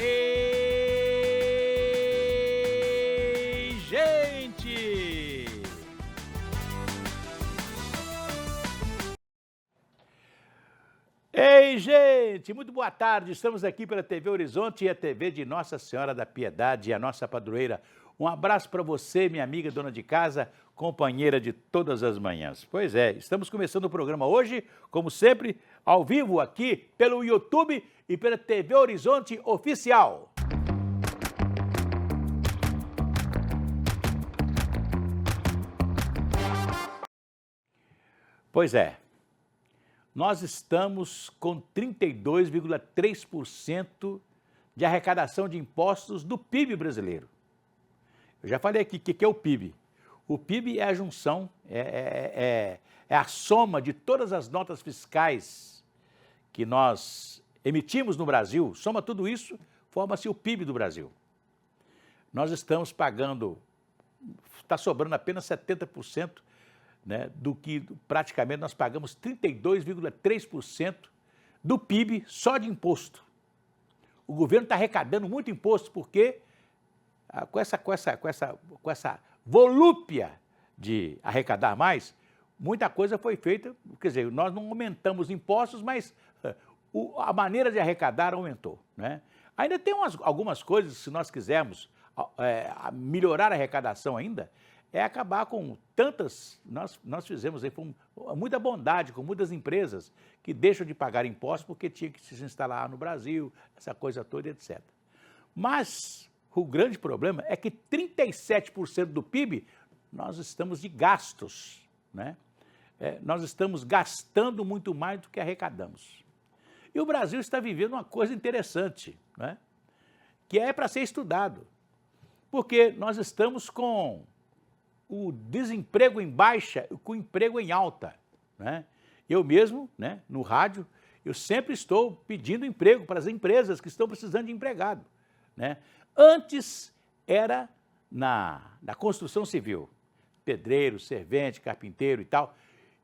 Ei, gente! Ei, gente! Muito boa tarde. Estamos aqui pela TV Horizonte e a TV de Nossa Senhora da Piedade, a nossa padroeira. Um abraço para você, minha amiga dona de casa, companheira de todas as manhãs. Pois é, estamos começando o programa hoje, como sempre, ao vivo aqui pelo YouTube e pela TV Horizonte Oficial. Pois é, nós estamos com 32,3% de arrecadação de impostos do PIB brasileiro. Eu já falei aqui o que é o PIB. O PIB é a junção, é a soma de todas as notas fiscais que nós emitimos no Brasil, soma tudo isso, forma-se o PIB do Brasil. Nós estamos pagando, está sobrando apenas 70%, né, do que praticamente nós pagamos 32,3% do PIB só de imposto. O governo está arrecadando muito imposto porque com essa volúpia de arrecadar mais, muita coisa foi feita, quer dizer, nós não aumentamos impostos, mas a maneira de arrecadar aumentou, né? Ainda tem algumas coisas, se nós quisermos melhorar a arrecadação ainda, é acabar com tantas, nós fizemos aí com muita bondade, com muitas empresas que deixam de pagar impostos porque tinha que se instalar no Brasil, essa coisa toda, etc. Mas o grande problema é que 37% do PIB nós estamos de gastos, né? Nós estamos gastando muito mais do que arrecadamos. E o Brasil está vivendo uma coisa interessante, né? Que é para ser estudado, porque nós estamos com o desemprego em baixa e com o emprego em alta, né? Eu mesmo, né, no rádio, eu sempre estou pedindo emprego para as empresas que estão precisando de empregado, né? Antes era na construção civil, pedreiro, servente, carpinteiro e tal.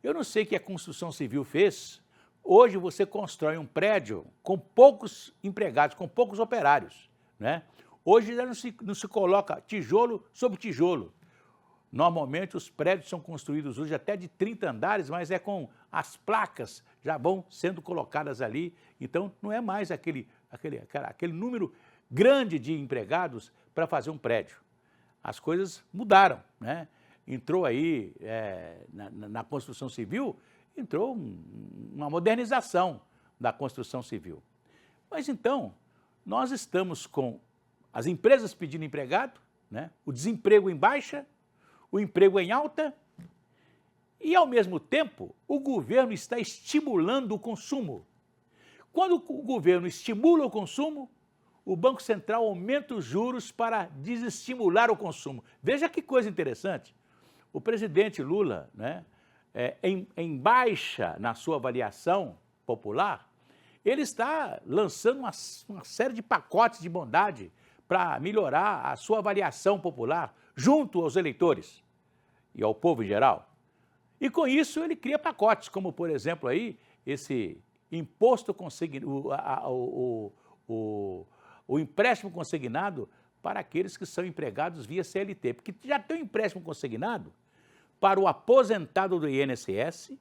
Eu não sei o que a construção civil fez. Hoje você constrói um prédio com poucos empregados, com poucos operários, né? Hoje já não se coloca tijolo sobre tijolo. Normalmente os prédios são construídos hoje até de 30 andares, mas é com as placas já vão sendo colocadas ali. Então não é mais aquele número grande de empregados para fazer um prédio. As coisas mudaram, né? Entrou aí, na construção civil, entrou uma modernização da construção civil. Mas então, nós estamos com as empresas pedindo empregado, né? O desemprego em baixa, o emprego em alta e, ao mesmo tempo, o governo está estimulando o consumo. Quando o governo estimula o consumo, o Banco Central aumenta os juros para desestimular o consumo. Veja que coisa interessante. O presidente Lula, né, em baixa na sua avaliação popular, ele está lançando uma série de pacotes de bondade para melhorar a sua avaliação popular junto aos eleitores e ao povo em geral. E com isso ele cria pacotes, como por exemplo aí esse imposto consignado, o empréstimo consignado para aqueles que são empregados via CLT, porque já tem um empréstimo consignado para o aposentado do INSS,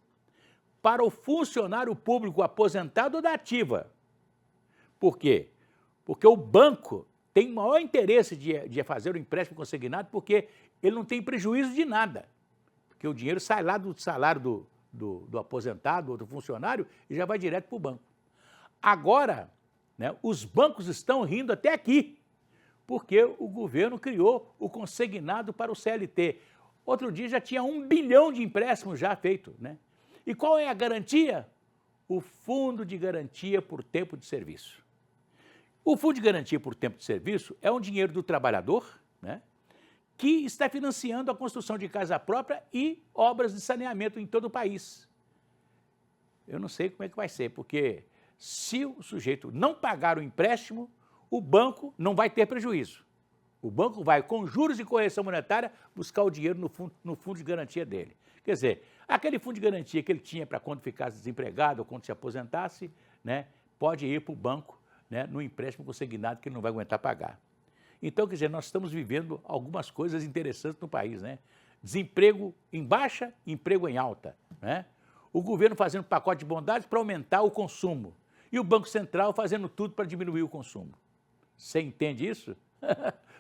para o funcionário público aposentado da ativa. Por quê? Porque o banco tem maior interesse de fazer o empréstimo consignado porque ele não tem prejuízo de nada, porque o dinheiro sai lá do salário do aposentado ou do funcionário e já vai direto para o banco. Agora, né, os bancos estão rindo até aqui, porque o governo criou o consignado para o CLT. Outro dia já tinha 1 bilhão de empréstimos já feito, né? E qual é a garantia? O Fundo de Garantia por Tempo de Serviço. O Fundo de Garantia por Tempo de Serviço é um dinheiro do trabalhador, né, que está financiando a construção de casa própria e obras de saneamento em todo o país. Eu não sei como é que vai ser, porque se o sujeito não pagar o empréstimo, o banco não vai ter prejuízo. O banco vai, com juros e correção monetária, buscar o dinheiro no fundo de garantia dele. Quer dizer, aquele fundo de garantia que ele tinha para quando ficasse desempregado ou quando se aposentasse, né, pode ir para o banco né, no empréstimo consignado que ele não vai aguentar pagar. Então, quer dizer, nós estamos vivendo algumas coisas interessantes no país, né? Desemprego em baixa, emprego em alta, né? O governo fazendo pacote de bondades para aumentar o consumo e o Banco Central fazendo tudo para diminuir o consumo. Você entende isso?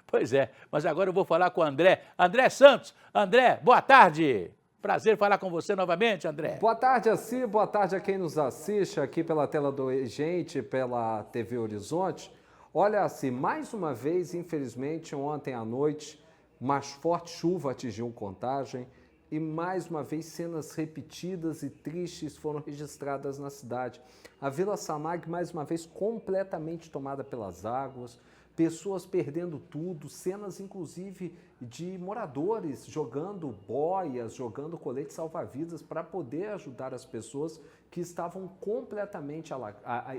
Pois é, mas agora eu vou falar com o André. André Santos. André, boa tarde. Prazer falar com você novamente, André. Boa tarde, Assi. Boa tarde a quem nos assiste aqui pela tela do Gente, pela TV Horizonte. Olha, Assi, mais uma vez, infelizmente, ontem à noite, uma forte chuva atingiu Contagem e mais uma vez cenas repetidas e tristes foram registradas na cidade. A Vila Samag, mais uma vez, completamente tomada pelas águas, pessoas perdendo tudo, cenas inclusive de moradores jogando boias, jogando coletes salva-vidas para poder ajudar as pessoas que estavam completamente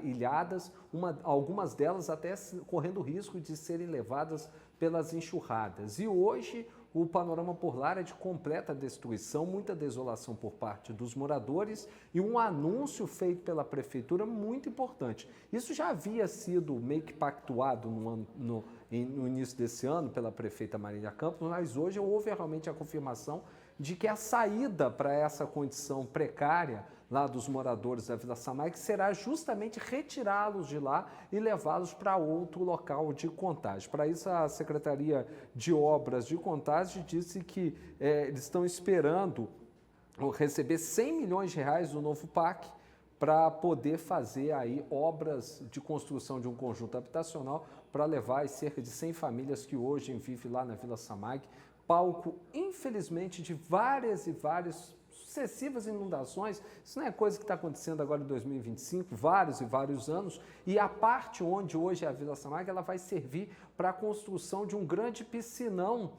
ilhadas, algumas delas até correndo risco de serem levadas pelas enxurradas. E hoje o panorama por lá é de completa destruição, muita desolação por parte dos moradores e um anúncio feito pela prefeitura muito importante. Isso já havia sido meio que pactuado no início desse ano pela prefeita Marília Campos, mas hoje houve realmente a confirmação de que a saída para essa condição precária lá dos moradores da Vila Samag será justamente retirá-los de lá e levá-los para outro local de Contagem. Para isso, a Secretaria de Obras de Contagem disse que eles estão esperando receber 100 milhões de reais do novo PAC para poder fazer aí obras de construção de um conjunto habitacional para levar as cerca de 100 famílias que hoje vivem lá na Vila Samag, palco, infelizmente, de várias sucessivas inundações. Isso não é coisa que está acontecendo agora em 2025, vários e vários anos, e a parte onde hoje é a Vila Samag, ela vai servir para a construção de um grande piscinão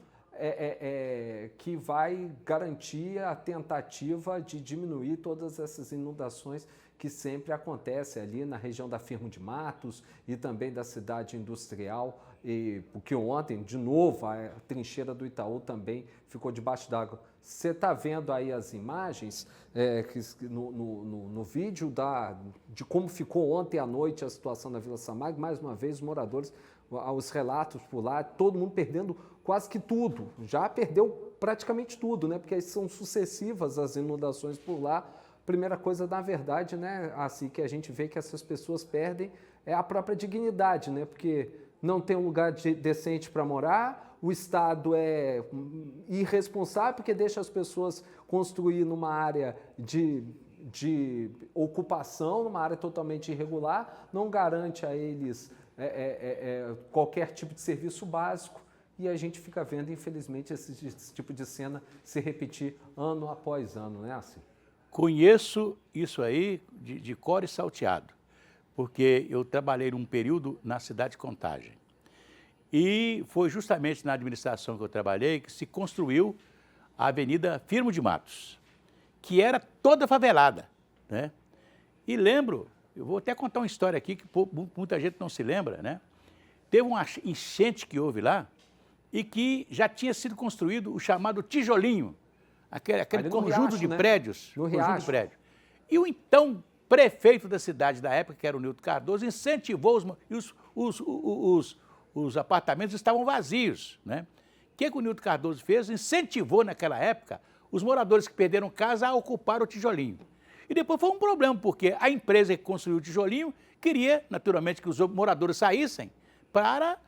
que vai garantir a tentativa de diminuir todas essas inundações que sempre acontecem ali na região da Firmo de Matos e também da cidade industrial, porque ontem, de novo, a trincheira do Itaú também ficou debaixo d'água. Você está vendo aí as imagens no vídeo de como ficou ontem à noite a situação na Vila Samag. Mais uma vez, os moradores, os relatos por lá, todo mundo perdendo quase que tudo. Já perdeu praticamente tudo, né? Porque são sucessivas as inundações por lá. Primeira coisa, na verdade, né, assim que a gente vê que essas pessoas perdem é a própria dignidade, né? Porque não tem um lugar decente para morar, o Estado é irresponsável porque deixa as pessoas construir numa área de ocupação, numa área totalmente irregular, não garante a eles qualquer tipo de serviço básico e a gente fica vendo, infelizmente, esse tipo de cena se repetir ano após ano, né, assim? Conheço isso aí de cor e salteado, porque eu trabalhei num período na cidade de Contagem. E foi justamente na administração que eu trabalhei que se construiu a Avenida Firmo de Matos, que era toda favelada, né? E lembro, eu vou até contar uma história aqui que muita gente não se lembra, né? Teve uma enchente que houve lá e que já tinha sido construído o chamado tijolinho, aquele conjunto de prédios. No Riacho. E o então prefeito da cidade da época, que era o Nilton Cardoso, incentivou os apartamentos estavam vazios, né? O que o Nilton Cardoso fez? Incentivou naquela época os moradores que perderam casa a ocupar o tijolinho. E depois foi um problema, porque a empresa que construiu o tijolinho queria, naturalmente, que os moradores saíssem para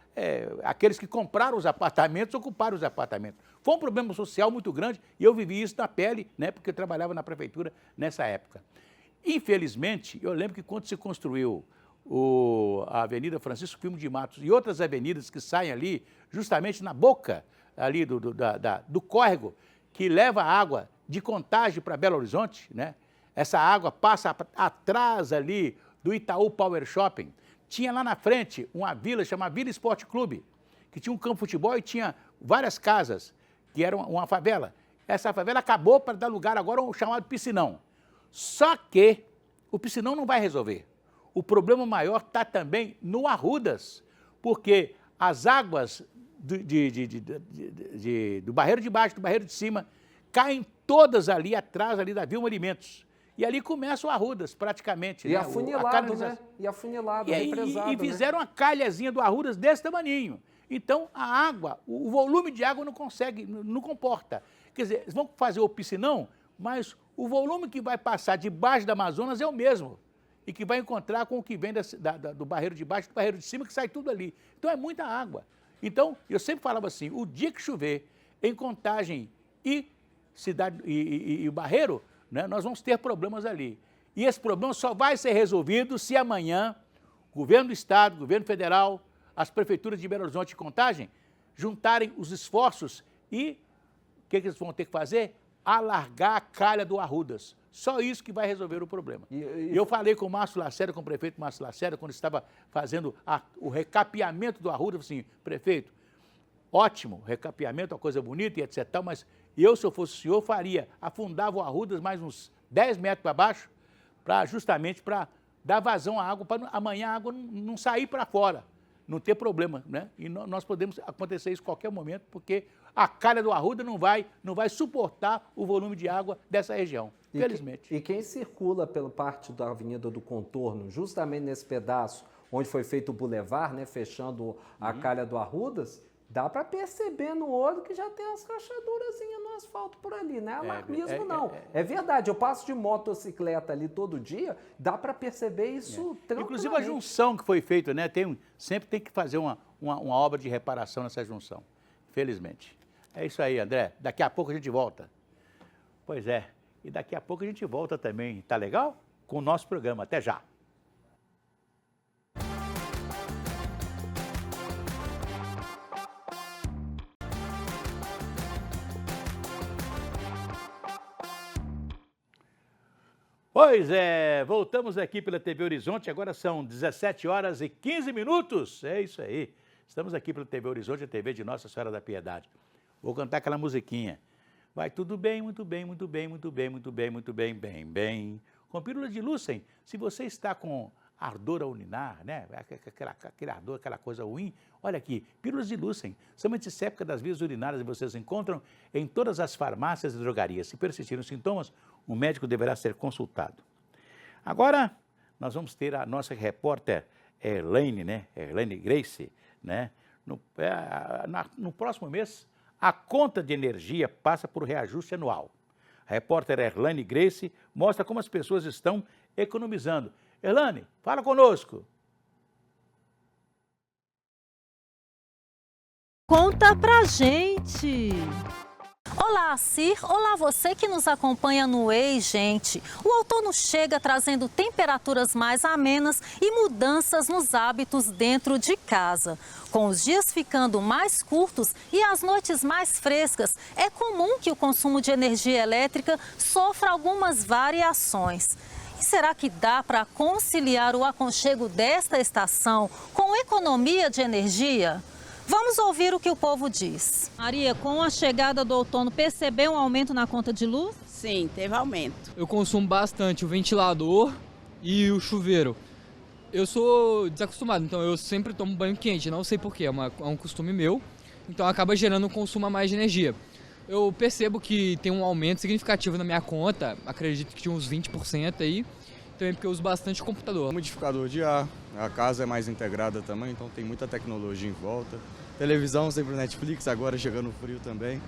aqueles que compraram os apartamentos ocuparam os apartamentos. Foi um problema social muito grande e eu vivi isso na pele, né, porque eu trabalhava na prefeitura nessa época. Infelizmente, eu lembro que quando se construiu a Avenida Francisco Firmo de Matos e outras avenidas que saem ali, justamente na boca ali do córrego, que leva água de Contagem para Belo Horizonte, né? Essa água passa atrás ali do Itaú Power Shopping. Tinha lá na frente uma vila chamada Vila Esporte Clube, que tinha um campo de futebol e tinha várias casas, que era uma favela. Essa favela acabou para dar lugar agora ao chamado piscinão. Só que o piscinão não vai resolver. O problema maior está também no Arrudas, porque as águas do barreiro de baixo, do barreiro de cima, caem todas ali atrás ali da Vilma Alimentos. E ali começa o Arrudas, praticamente. E né? afunilado, né? E afunilado, represado. E fizeram uma calhazinha do Arrudas desse tamaninho. Então, a água, o volume de água não consegue, não comporta. Quer dizer, eles vão fazer o piscinão, mas o volume que vai passar debaixo da Amazonas é o mesmo. E que vai encontrar com o que vem do barreiro de baixo e do barreiro de cima, que sai tudo ali. Então, é muita água. Então, eu sempre falava assim, o dia que chover em Contagem e o Barreiro, né, nós vamos ter problemas ali. E esse problema só vai ser resolvido se amanhã o governo do Estado, o governo federal, as prefeituras de Belo Horizonte e Contagem juntarem os esforços e o que eles vão ter que fazer? Alargar a calha do Arrudas. Só isso que vai resolver o problema. E eu falei com o Márcio Lacerda, com o prefeito Márcio Lacerda, quando estava fazendo o recapeamento do Arrudas, assim, prefeito, ótimo, recapeamento, uma coisa bonita e etc. Mas eu, se eu fosse o senhor, afundava o Arrudas mais uns 10 metros para baixo, justamente para dar vazão à água, para amanhã a água não sair para fora, não ter problema, né? E nós podemos acontecer isso a qualquer momento, porque a calha do Arruda não vai suportar o volume de água dessa região, felizmente. E quem circula pela parte da Avenida do Contorno, justamente nesse pedaço onde foi feito o bulevar, né, fechando a calha do Arrudas, dá para perceber no olho que já tem as rachadurazinhas no asfalto por ali, não é alarmismo não. É verdade, eu passo de motocicleta ali todo dia, dá para perceber isso tranquilamente. Inclusive a junção que foi feita, né, sempre tem que fazer uma obra de reparação nessa junção, felizmente. É isso aí, André, daqui a pouco a gente volta. Pois é, e daqui a pouco a gente volta também, tá legal? Com o nosso programa, até já. Pois é, voltamos aqui pela TV Horizonte, agora são 17 horas e 15 minutos, é isso aí. Estamos aqui pela TV Horizonte, a TV de Nossa Senhora da Piedade. Vou cantar aquela musiquinha. Vai tudo bem, muito bem, muito bem, muito bem, muito bem, muito bem, bem, bem. Com pílula de Lúcen, se você está com ardor a urinar, né, aquele ardor, aquela coisa ruim, olha aqui, pílulas de Lúcen, são antissépticas das vias urinárias e vocês encontram em todas as farmácias e drogarias. Se persistirem os sintomas, o médico deverá ser consultado. Agora, nós vamos ter a nossa repórter Erlaine, né, Erlaine Grace, né, no próximo mês, a conta de energia passa por reajuste anual. A repórter Erlaine Grace mostra como as pessoas estão economizando. Erlaine, fala conosco. Conta pra gente. Olá, Cir. Olá, você que nos acompanha no Ei, gente. O outono chega trazendo temperaturas mais amenas e mudanças nos hábitos dentro de casa. Com os dias ficando mais curtos e as noites mais frescas, é comum que o consumo de energia elétrica sofra algumas variações. E será que dá para conciliar o aconchego desta estação com economia de energia? Vamos ouvir o que o povo diz. Maria, com a chegada do outono, percebeu um aumento na conta de luz? Sim, teve aumento. Eu consumo bastante o ventilador e o chuveiro. Eu sou desacostumado, então eu sempre tomo banho quente, não sei porquê, é um costume meu, então acaba gerando um consumo a mais de energia. Eu percebo que tem um aumento significativo na minha conta, acredito que tinha uns 20% aí, também porque eu uso bastante computador. Modificador de ar, a casa é mais integrada também, então tem muita tecnologia em volta. Televisão, sempre Netflix, agora chegando frio também.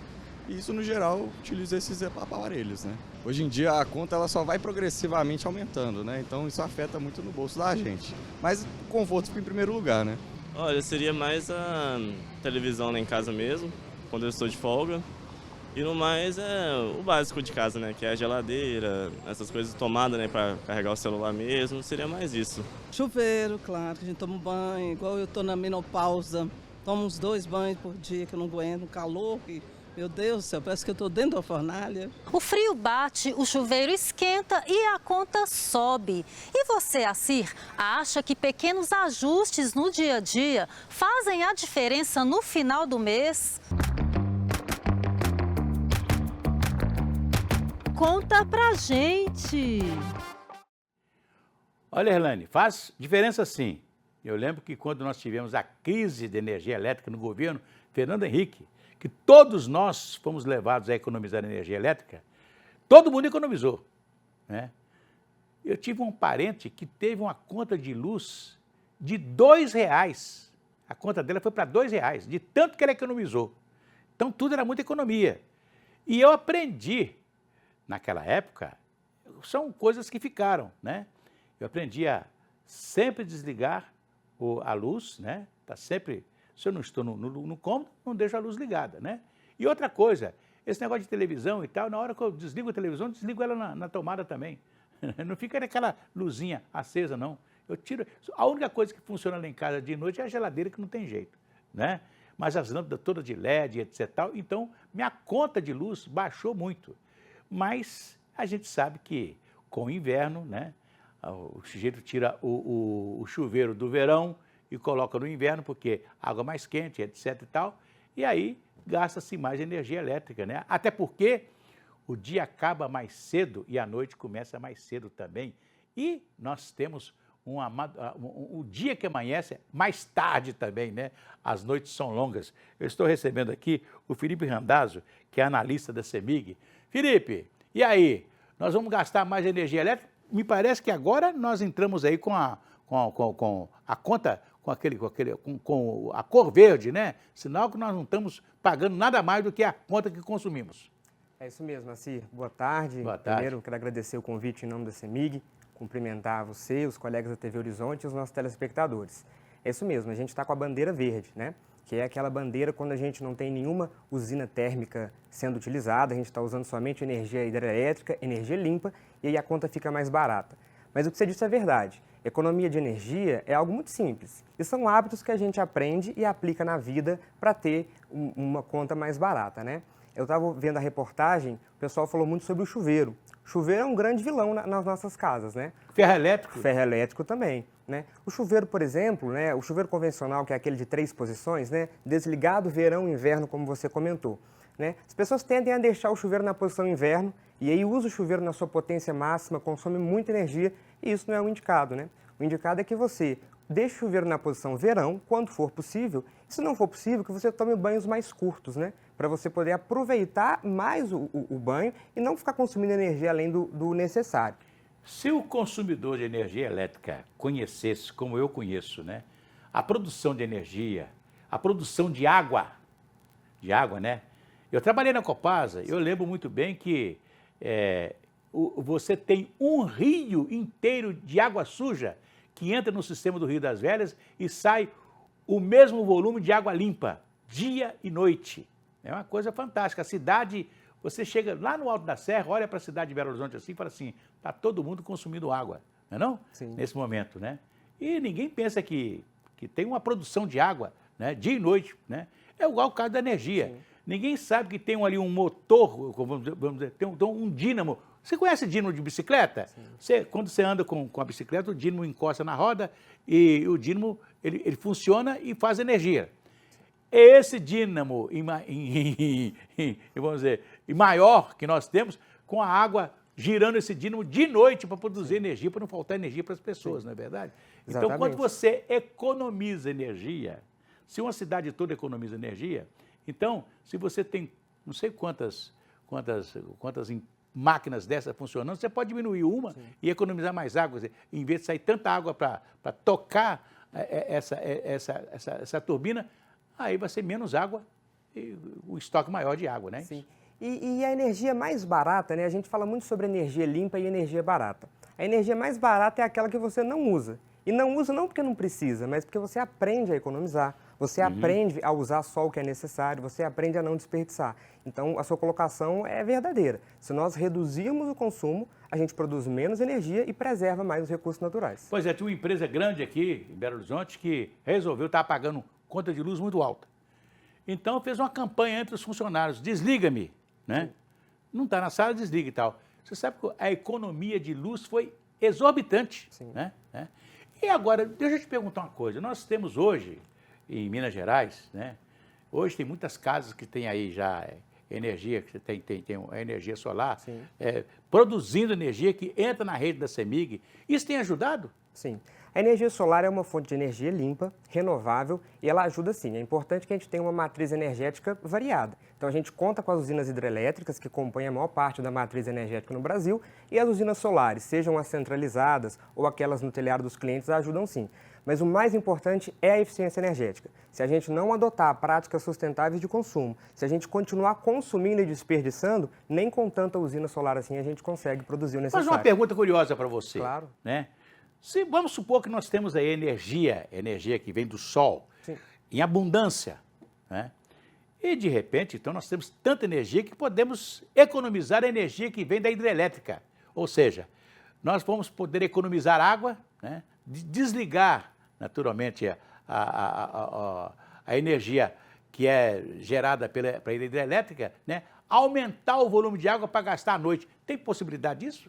E isso, no geral, utiliza esses aparelhos, né? Hoje em dia, a conta ela só vai progressivamente aumentando, né? Então, isso afeta muito no bolso da gente. Mas o conforto fica em primeiro lugar, né? Olha, seria mais a televisão lá em casa mesmo, quando eu estou de folga. E no mais é o básico de casa, né? Que é a geladeira, essas coisas, tomada, né? Para carregar o celular mesmo, seria mais isso. Chuveiro, claro, que a gente toma um banho, igual eu tô na menopausa, tomo uns 2 banhos por dia, que eu não aguento, calor, que, meu Deus do céu, parece que eu tô dentro da fornalha. O frio bate, o chuveiro esquenta e a conta sobe. E você, Acir, acha que pequenos ajustes no dia a dia fazem a diferença no final do mês? Conta pra gente. Olha, Erlaine, faz diferença sim. Eu lembro que quando nós tivemos a crise de energia elétrica no governo Fernando Henrique, que todos nós fomos levados a economizar energia elétrica, todo mundo economizou, né? Eu tive um parente que teve uma conta de luz de R$2. A conta dela foi para R$2, de tanto que ela economizou. Então, tudo era muita economia. E eu aprendi, naquela época, são coisas que ficaram, né? Eu aprendi a sempre desligar a luz, né? Tá sempre, se eu não estou no cômodo, não deixo a luz ligada, né? E outra coisa, esse negócio de televisão e tal, na hora que eu desligo a televisão, desligo ela na tomada também. Não fica naquela luzinha acesa, não. Eu tiro. A única coisa que funciona lá em casa de noite é a geladeira, que não tem jeito, né? Mas as lâmpadas todas de LED, etc. Tal, então, minha conta de luz baixou muito. Mas a gente sabe que com o inverno, né? O sujeito tira o chuveiro do verão e coloca no inverno, porque água mais quente, etc. e tal, e aí gasta-se mais energia elétrica, né? Até porque o dia acaba mais cedo e a noite começa mais cedo também. E nós temos o dia que amanhece mais tarde também, né? As noites são longas. Eu estou recebendo aqui o Felipe Randazzo, que é analista da CEMIG. Felipe, e aí? Nós vamos gastar mais energia elétrica? Me parece que agora nós entramos aí com a conta, com a cor verde, né? Sinal que nós não estamos pagando nada mais do que a conta que consumimos. É isso mesmo, Assir. Boa tarde. Boa tarde. Primeiro, quero agradecer o convite em nome da CEMIG, cumprimentar você, os colegas da TV Horizonte e os nossos telespectadores. É isso mesmo, a gente está com a bandeira verde, né? Que é aquela bandeira quando a gente não tem nenhuma usina térmica sendo utilizada, a gente está usando somente energia hidrelétrica, energia limpa, e aí a conta fica mais barata. Mas o que você disse é verdade. Economia de energia é algo muito simples. E são hábitos que a gente aprende e aplica na vida para ter uma conta mais barata, né? Eu estava vendo a reportagem, o pessoal falou muito sobre o chuveiro. O chuveiro é um grande vilão nas nossas casas, né? Ferro elétrico? Ferro elétrico também, né? O chuveiro, por exemplo, né? O chuveiro convencional, que é aquele de 3 posições, né? Desligado verão e inverno, como você comentou, né? As pessoas tendem a deixar o chuveiro na posição inverno e aí usa o chuveiro na sua potência máxima, consome muita energia e isso não é o indicado, né? O indicado é que você deixe o chuveiro na posição verão, quando for possível, e se não for possível, que você tome banhos mais curtos, né? Para você poder aproveitar mais o banho e não ficar consumindo energia além do necessário. Se o consumidor de energia elétrica conhecesse, como eu conheço, né? A produção de energia, a produção de água, né? Eu trabalhei na Copasa, eu lembro muito bem que você tem um rio inteiro de água suja que entra no sistema do Rio das Velhas e sai o mesmo volume de água limpa, dia e noite. É uma coisa fantástica. A cidade, você chega lá no Alto da Serra, olha para a cidade de Belo Horizonte assim e fala assim, está todo mundo consumindo água, não é não? Sim. Nesse momento, né? E ninguém pensa que tem uma produção de água, né? Dia e noite, né? É igual o caso da energia. Sim. Ninguém sabe que tem ali um motor, vamos dizer, tem um dínamo. Você conhece dínamo de bicicleta? Quando você anda com a bicicleta, o dínamo encosta na roda e o dínamo ele funciona e faz energia. Esse dínamo vamos dizer, maior que nós temos, com a água girando esse dínamo de noite para produzir energia, para não faltar energia para as pessoas, não é verdade? Exatamente. Então, quando você economiza energia, se uma cidade toda economiza energia, então, se você tem não sei quantas máquinas dessas funcionando, você pode diminuir uma e economizar mais água. Em vez de sair tanta água para tocar essa turbina, aí vai ser menos água e o estoque maior de água, né? Sim. E a energia mais barata, né? A gente fala muito sobre energia limpa e energia barata. A energia mais barata é aquela que você não usa. E não usa não porque não precisa, mas porque você aprende a economizar, você aprende a usar só o que é necessário, você aprende a não desperdiçar. Então, a sua colocação é verdadeira. Se nós reduzirmos o consumo, a gente produz menos energia e preserva mais os recursos naturais. Pois é, tinha uma empresa grande aqui em Belo Horizonte que resolveu estar pagando conta de luz muito alta. Então, fez uma campanha entre os funcionários, desliga-me, né? Não está na sala, desliga e tal. Você sabe que a economia de luz foi exorbitante, né? E agora, deixa eu te perguntar uma coisa. Nós temos hoje, em Minas Gerais, né? Hoje tem muitas casas que tem aí já energia, que tem a energia solar, produzindo energia que entra na rede da CEMIG. Isso tem ajudado? Sim. A energia solar é uma fonte de energia limpa, renovável e ela ajuda sim. É importante que a gente tenha uma matriz energética variada. Então a gente conta com as usinas hidrelétricas que compõem a maior parte da matriz energética no Brasil e as usinas solares, sejam as centralizadas ou aquelas no telhado dos clientes, ajudam sim. Mas o mais importante é a eficiência energética. Se a gente não adotar práticas sustentáveis de consumo, se a gente continuar consumindo e desperdiçando, nem com tanta usina solar assim a gente consegue produzir o necessário. Mas uma pergunta curiosa para você. Claro. Né? Se, vamos supor que nós temos aí energia que vem do sol, Sim. em abundância, né? E de repente, então, nós temos tanta energia que podemos economizar a energia que vem da hidrelétrica. Ou seja, nós vamos poder economizar água, né? Desligar, naturalmente, a energia que é gerada pela hidrelétrica, né? Aumentar o volume de água para gastar à noite. Tem possibilidade disso?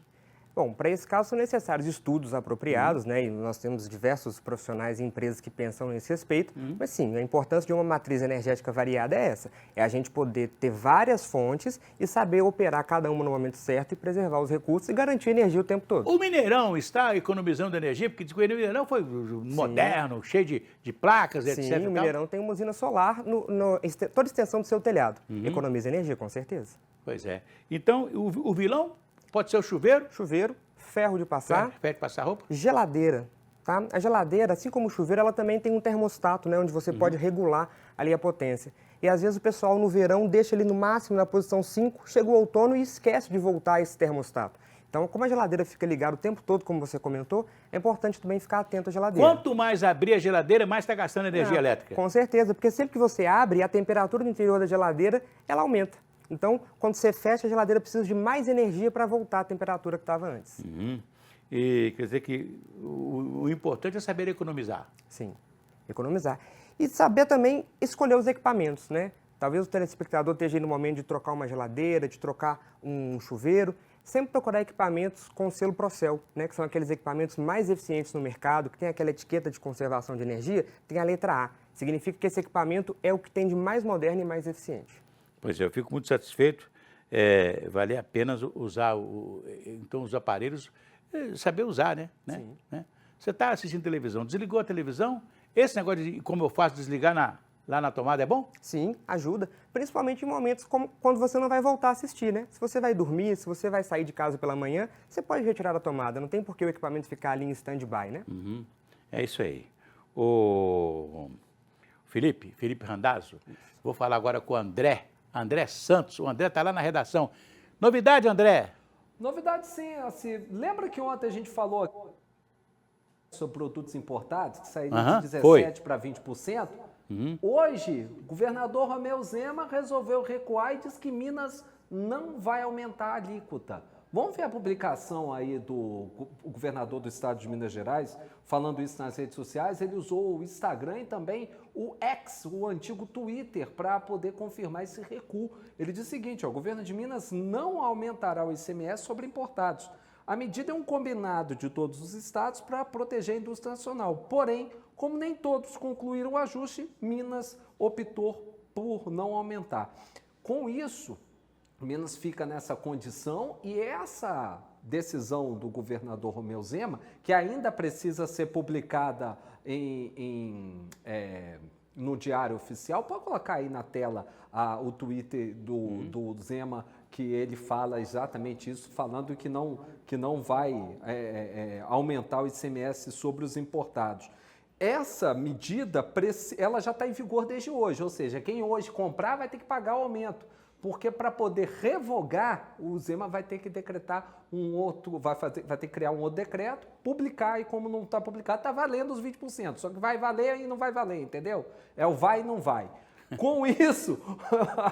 Bom, para esse caso são necessários estudos apropriados, né? E nós temos diversos profissionais e empresas que pensam nesse respeito. Mas sim, a importância de uma matriz energética variada é essa. É a gente poder ter várias fontes e saber operar cada uma no momento certo e preservar os recursos e garantir energia o tempo todo. O Mineirão está economizando energia, porque diz que o Mineirão foi moderno, cheio de placas, etc. Sim, o Mineirão tem uma usina solar toda a extensão do seu telhado. Economiza energia, com certeza. Pois é. Então, o vilão pode ser o chuveiro? Chuveiro, ferro de passar, Ferro de passar roupa? geladeira. Tá? A geladeira, assim como o chuveiro, ela também tem um termostato, né, onde você pode regular ali a potência. E às vezes o pessoal no verão deixa ele no máximo na posição 5, chega o outono e esquece de voltar esse termostato. Então, como a geladeira fica ligada o tempo todo, como você comentou, é importante também ficar atento à geladeira. Quanto mais abrir a geladeira, mais está gastando energia elétrica. Com certeza, porque sempre que você abre, a temperatura do interior da geladeira, ela aumenta. Então, quando você fecha, a geladeira precisa de mais energia para voltar à temperatura que estava antes. E quer dizer que o importante é saber economizar. Sim, economizar. E saber também escolher os equipamentos, né? Talvez o telespectador esteja no momento de trocar uma geladeira, de trocar um chuveiro. Sempre procurar equipamentos com selo Procel, né? Que são aqueles equipamentos mais eficientes no mercado, que tem aquela etiqueta de conservação de energia, tem a letra A. Significa que esse equipamento é o que tem de mais moderno e mais eficiente. Pois é, eu fico muito satisfeito. Vale a pena usar então os aparelhos, saber usar, né? Sim. Né? Você está assistindo televisão, desligou a televisão, esse negócio de como eu faço, desligar lá na tomada é bom? Sim, ajuda, principalmente em momentos como quando você não vai voltar a assistir, né? Se você vai dormir, se você vai sair de casa pela manhã, você pode retirar a tomada, não tem por que o equipamento ficar ali em stand-by, né? É isso aí. O Felipe Randazzo, vou falar agora com o André Santos. O André está lá na redação. Novidade, André? Novidade sim, assim, lembra que ontem a gente falou sobre produtos importados, que saíram de 17% para 20%? Hoje, o governador Romeu Zema resolveu recuar e diz que Minas não vai aumentar a alíquota. Vamos ver a publicação aí do governador do estado de Minas Gerais, falando isso nas redes sociais. Ele usou o Instagram e também o X, o antigo Twitter, para poder confirmar esse recuo. Ele diz o seguinte, ó, o governo de Minas não aumentará o ICMS sobre importados. A medida é um combinado de todos os estados para proteger a indústria nacional. Porém, como nem todos concluíram o ajuste, Minas optou por não aumentar. Com isso, Minas fica nessa condição e essa decisão do governador Romeu Zema, que ainda precisa ser publicada no Diário Oficial, pode colocar aí na tela o Twitter do Zema, que ele fala exatamente isso, falando que não vai aumentar o ICMS sobre os importados. Essa medida, ela já está em vigor desde hoje, ou seja, quem hoje comprar vai ter que pagar o aumento. Porque para poder revogar, o Zema vai ter que decretar vai ter que criar um outro decreto, publicar, e como não está publicado, está valendo os 20%. Só que vai valer e não vai valer, entendeu? É o vai e não vai. Com isso,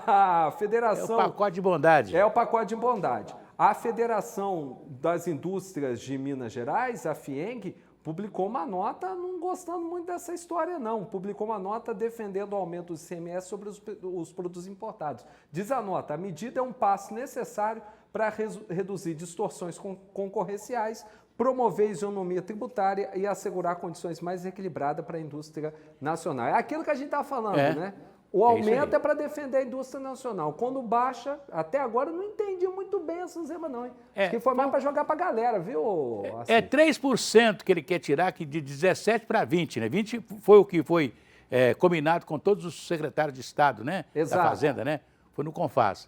a federação... É o pacote de bondade. É o pacote de bondade. A Federação das Indústrias de Minas Gerais, a FIENG, publicou uma nota não gostando muito dessa história, não. Publicou uma nota defendendo o aumento do ICMS sobre os produtos importados. Diz a nota, a medida é um passo necessário para reduzir distorções concorrenciais, promover isonomia tributária e assegurar condições mais equilibradas para a indústria nacional. É aquilo que a gente está falando, né? O É isso aí. aumento é para defender a indústria nacional. Quando baixa, até agora eu não entendi muito bem essa Zema, não, hein? É, Acho que foi mais para jogar para a galera, viu? É Assis? 3% que ele quer tirar, que de 17 para 20, né? 20 foi o que foi combinado com todos os secretários de Estado, né? Exato. Da Fazenda, né? Foi no Confas.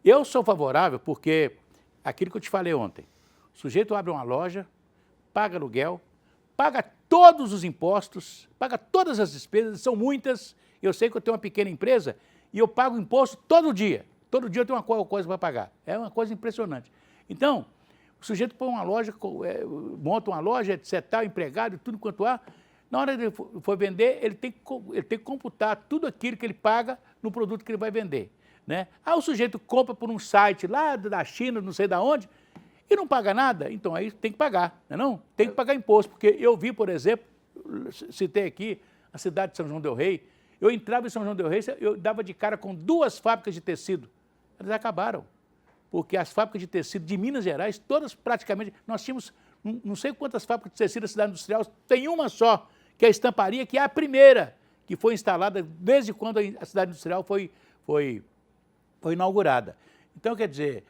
Eu sou favorável porque aquilo que eu te falei ontem, o sujeito abre uma loja, paga aluguel, paga todos os impostos, paga todas as despesas, são muitas. Eu sei que eu tenho uma pequena empresa e eu pago imposto todo dia. Todo dia eu tenho uma coisa para pagar. É uma coisa impressionante. Então, o sujeito põe uma loja, monta uma loja, etc., tal, empregado, tudo quanto há. Na hora de ele for vender, ele tem que computar tudo aquilo que ele paga no produto que ele vai vender, né? Aí o sujeito compra por um site lá da China, não sei de onde, e não paga nada, então aí tem que pagar, não é não? Tem que pagar imposto, porque eu vi, por exemplo, citei aqui a cidade de São João del Rei, eu entrava em São João del Rei, eu dava de cara com 2 fábricas de tecido, elas acabaram, porque as fábricas de tecido de Minas Gerais, todas praticamente, nós tínhamos não sei quantas fábricas de tecido da cidade industrial, tem uma só, que é a estamparia, que é a primeira que foi instalada desde quando a cidade industrial foi inaugurada. Então, quer dizer,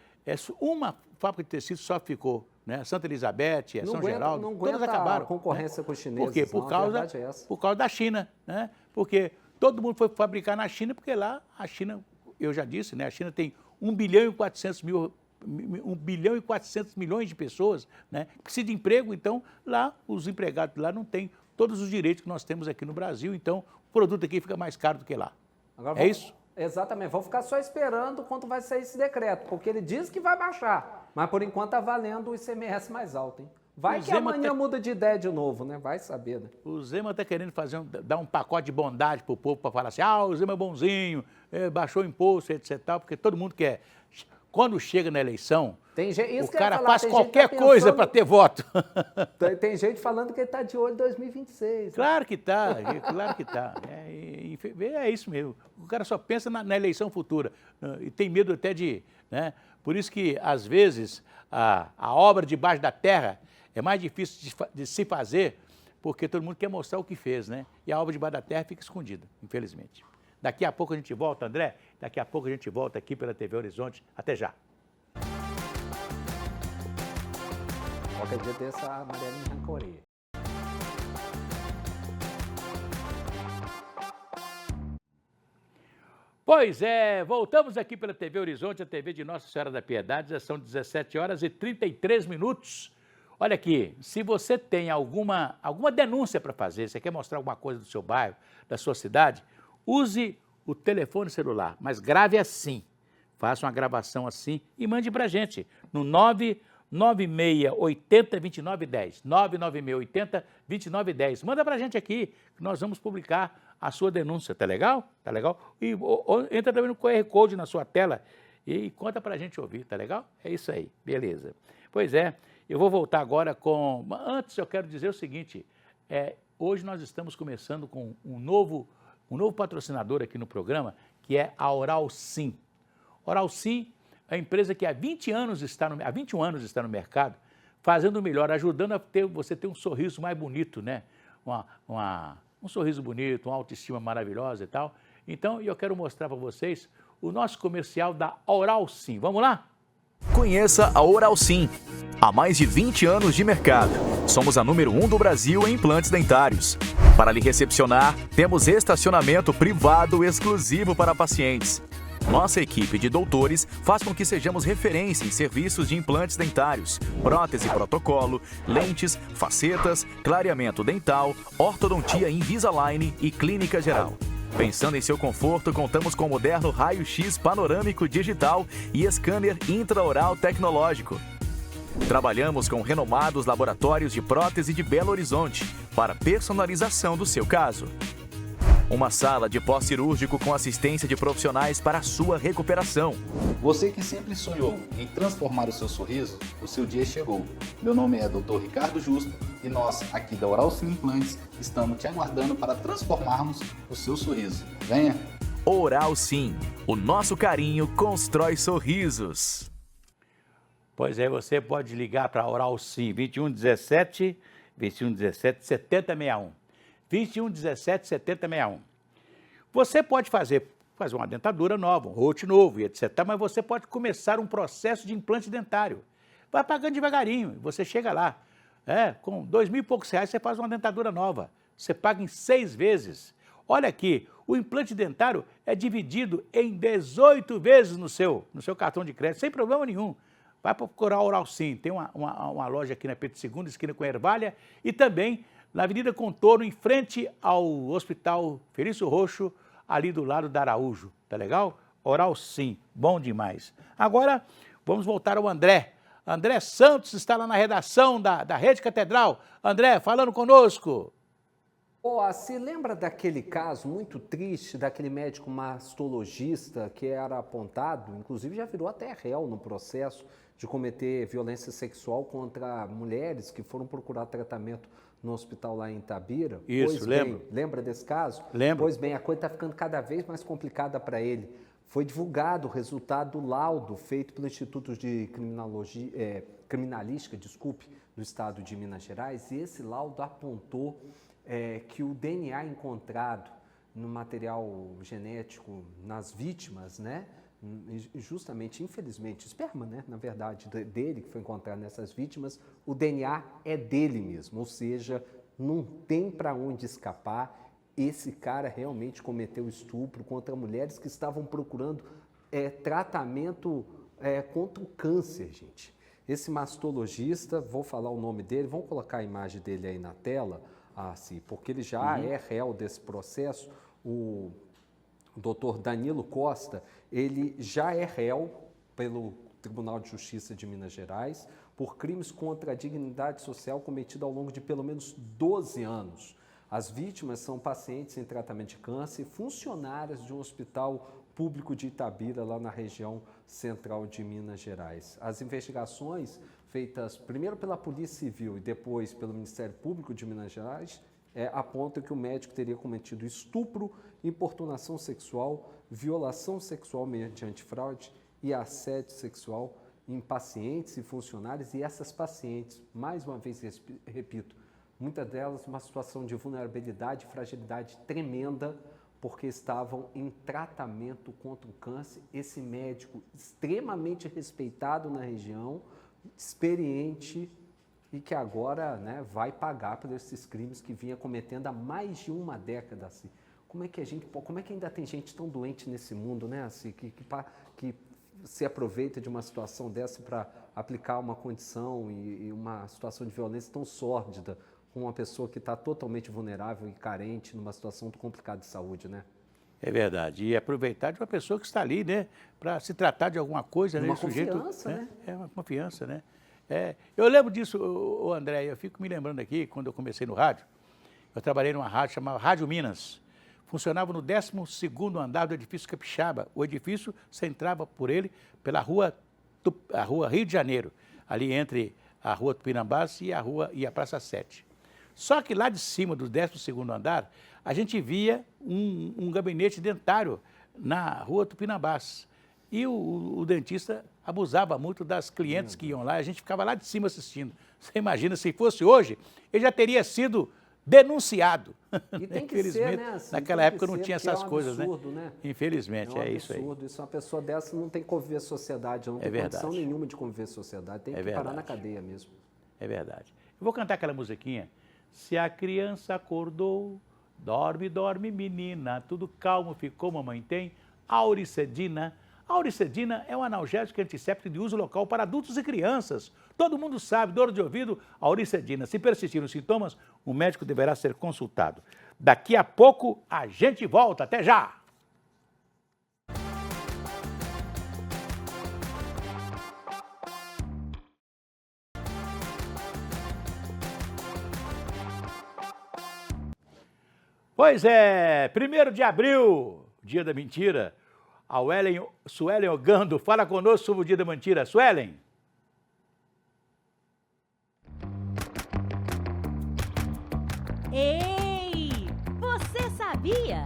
uma fábrica de tecido só ficou, né? Santa Elizabeth, São Geraldo, não todas aguenta acabaram. a concorrência com os chineses. Por quê? A verdade é essa. Por causa da China, né? Porque todo mundo foi fabricar na China, porque lá a China, eu já disse, né? A China tem 1 bilhão e 400 milhões de pessoas, né? Que precisa de emprego, então lá os empregados lá não têm todos os direitos que nós temos aqui no Brasil, então o produto aqui fica mais caro do que lá. Agora, isso? Exatamente. Vamos ficar só esperando quanto vai sair esse decreto, porque ele diz que vai baixar, mas por enquanto está valendo o ICMS mais alto, hein? Vai que amanhã muda de ideia de novo, né? Vai saber, né? O Zema está querendo dar um pacote de bondade para o povo, para falar assim, o Zema é bonzinho, baixou o imposto, etc. Porque todo mundo quer. Quando chega na eleição, o cara faz qualquer coisa para ter voto. Tem gente falando que ele está de olho em 2026. Claro que está, claro que está. É isso mesmo. O cara só pensa na eleição futura e tem medo até de... Né? Por isso que, às vezes, a obra debaixo da terra é mais difícil de se fazer, porque todo mundo quer mostrar o que fez, né? E a obra debaixo da terra fica escondida, infelizmente. Daqui a pouco a gente volta, André. Daqui a pouco a gente volta aqui pela TV Horizonte. Até já. Qualquer dia dessa, a Mariana me arranca a orelha. Pois é, voltamos aqui pela TV Horizonte, a TV de Nossa Senhora da Piedade. Já são 17 horas e 33 minutos. Olha aqui, se você tem alguma denúncia para fazer, você quer mostrar alguma coisa do seu bairro, da sua cidade, use o telefone celular, mas grave assim, faça uma gravação assim e mande para a gente no 99680-2910, 99680-2910. Manda para a gente aqui, que nós vamos publicar a sua denúncia, tá legal? Tá legal? E entra também no QR Code na sua tela e conta para a gente ouvir, tá legal? É isso aí, beleza. Pois é, eu vou voltar agora com... Antes eu quero dizer o seguinte, hoje nós estamos começando com um novo patrocinador aqui no programa, que é a Oral Sim. Oral Sim é a empresa que há 21 anos está no mercado, fazendo o melhor, ajudando a você ter um sorriso mais bonito, né? Um sorriso bonito, uma autoestima maravilhosa e tal. Então, eu quero mostrar para vocês o nosso comercial da Oral Sim. Vamos lá? Conheça a Oral Sim. Há mais de 20 anos de mercado. Somos a número 1 do Brasil em implantes dentários. Para lhe recepcionar, temos estacionamento privado exclusivo para pacientes. Nossa equipe de doutores faz com que sejamos referência em serviços de implantes dentários, prótese protocolo, lentes, facetas, clareamento dental, ortodontia Invisalign e clínica geral. Pensando em seu conforto, contamos com moderno raio-x panorâmico digital e scanner intraoral tecnológico. Trabalhamos com renomados laboratórios de prótese de Belo Horizonte para personalização do seu caso. Uma sala de pós-cirúrgico com assistência de profissionais para a sua recuperação. Você que sempre sonhou em transformar o seu sorriso, o seu dia chegou. Meu nome é Dr. Ricardo Justo e nós, aqui da Oral Sim Implantes, estamos te aguardando para transformarmos o seu sorriso. Venha! Oral Sim, o nosso carinho constrói sorrisos. Pois é, você pode ligar para a Oral Sim, 2117 7061. 2117 7061. Você pode fazer uma dentadura nova, um rote novo e etc. Mas você pode começar um processo de implante dentário. Vai pagando devagarinho, você chega lá. Com R$2.000 e poucos você faz uma dentadura nova. Você paga em 6 vezes. Olha aqui, o implante dentário é dividido em 18 vezes no seu cartão de crédito, sem problema nenhum. Vai procurar a Oral Sim, tem uma loja aqui na Pedro II, esquina com Ervalha, e também na Avenida Contorno, em frente ao Hospital Felício Roxo, ali do lado da Araújo. Tá legal? Oral Sim, bom demais. Agora, vamos voltar ao André. André Santos está lá na redação da Rede Catedral. André, falando conosco. Se lembra daquele caso muito triste daquele médico mastologista que era apontado, inclusive já virou até réu no processo de cometer violência sexual contra mulheres que foram procurar tratamento no hospital lá em Itabira? Isso, lembro. Lembra desse caso? Lembro. Pois bem, a coisa está ficando cada vez mais complicada para ele. Foi divulgado o resultado do laudo feito pelo Instituto de Criminalística, do Estado de Minas Gerais, e esse laudo apontou que o DNA encontrado no material genético nas vítimas, né, justamente, infelizmente, esperma, né, na verdade, dele que foi encontrado nessas vítimas, o DNA é dele mesmo, ou seja, não tem para onde escapar. Esse cara realmente cometeu estupro contra mulheres que estavam procurando tratamento contra o câncer, gente. Esse mastologista, vou falar o nome dele, vamos colocar a imagem dele aí na tela, porque ele já é réu desse processo. O doutor Danilo Costa, ele já é réu pelo Tribunal de Justiça de Minas Gerais por crimes contra a dignidade social cometidos ao longo de pelo menos 12 anos. As vítimas são pacientes em tratamento de câncer, funcionárias de um hospital público de Itabira, lá na região central de Minas Gerais. As investigações feitas primeiro pela Polícia Civil e depois pelo Ministério Público de Minas Gerais apontam que o médico teria cometido estupro, importunação sexual, violação sexual mediante fraude e assédio sexual em pacientes e funcionários. E essas pacientes, mais uma vez repito, muitas delas numa situação de vulnerabilidade e fragilidade tremenda, porque estavam em tratamento contra o câncer. Esse médico extremamente respeitado na região, experiente, e que agora, né, vai pagar por esses crimes que vinha cometendo há mais de uma década. Assim. Como é que ainda tem gente tão doente nesse mundo, né, assim, que se aproveita de uma situação dessa para aplicar uma condição e uma situação de violência tão sórdida com uma pessoa que está totalmente vulnerável e carente numa situação tão complicada de saúde, né? É verdade. E aproveitar de uma pessoa que está ali, né, para se tratar de alguma coisa, né? Uma confiança, né? É uma confiança, né? Eu lembro disso, André, eu fico me lembrando aqui, quando eu comecei no rádio, eu trabalhei numa rádio chamada Rádio Minas. Funcionava no 12º andar do edifício Capixaba. O edifício, você entrava por ele pela rua Rio de Janeiro, ali entre a rua Tupinambás e a Praça 7. Só que lá de cima do 12º andar, a gente via um gabinete dentário na rua Tupinambás. E o dentista abusava muito das clientes que iam lá, a gente ficava lá de cima assistindo. Você imagina, se fosse hoje, ele já teria sido denunciado. E tem que Infelizmente, ser, né? Assim, naquela época não tinha essas coisas, absurdo, né? Infelizmente, isso aí. Isso, uma pessoa dessa não tem que conviver sociedade, não tem condição nenhuma de conviver sociedade, tem que parar na cadeia mesmo. É verdade. Eu vou cantar aquela musiquinha. Se a criança acordou, dorme, dorme, menina, tudo calmo ficou, mamãe tem Auricedina. A Auricedina é um analgésico antisséptico de uso local para adultos e crianças. Todo mundo sabe, dor de ouvido, Auricedina. Se persistirem os sintomas, o médico deverá ser consultado. Daqui a pouco a gente volta. Até já! Pois é, 1º de abril, dia da mentira. A Suelen Ogando fala conosco sobre o dia da mentira. Suelen. Ei, você sabia?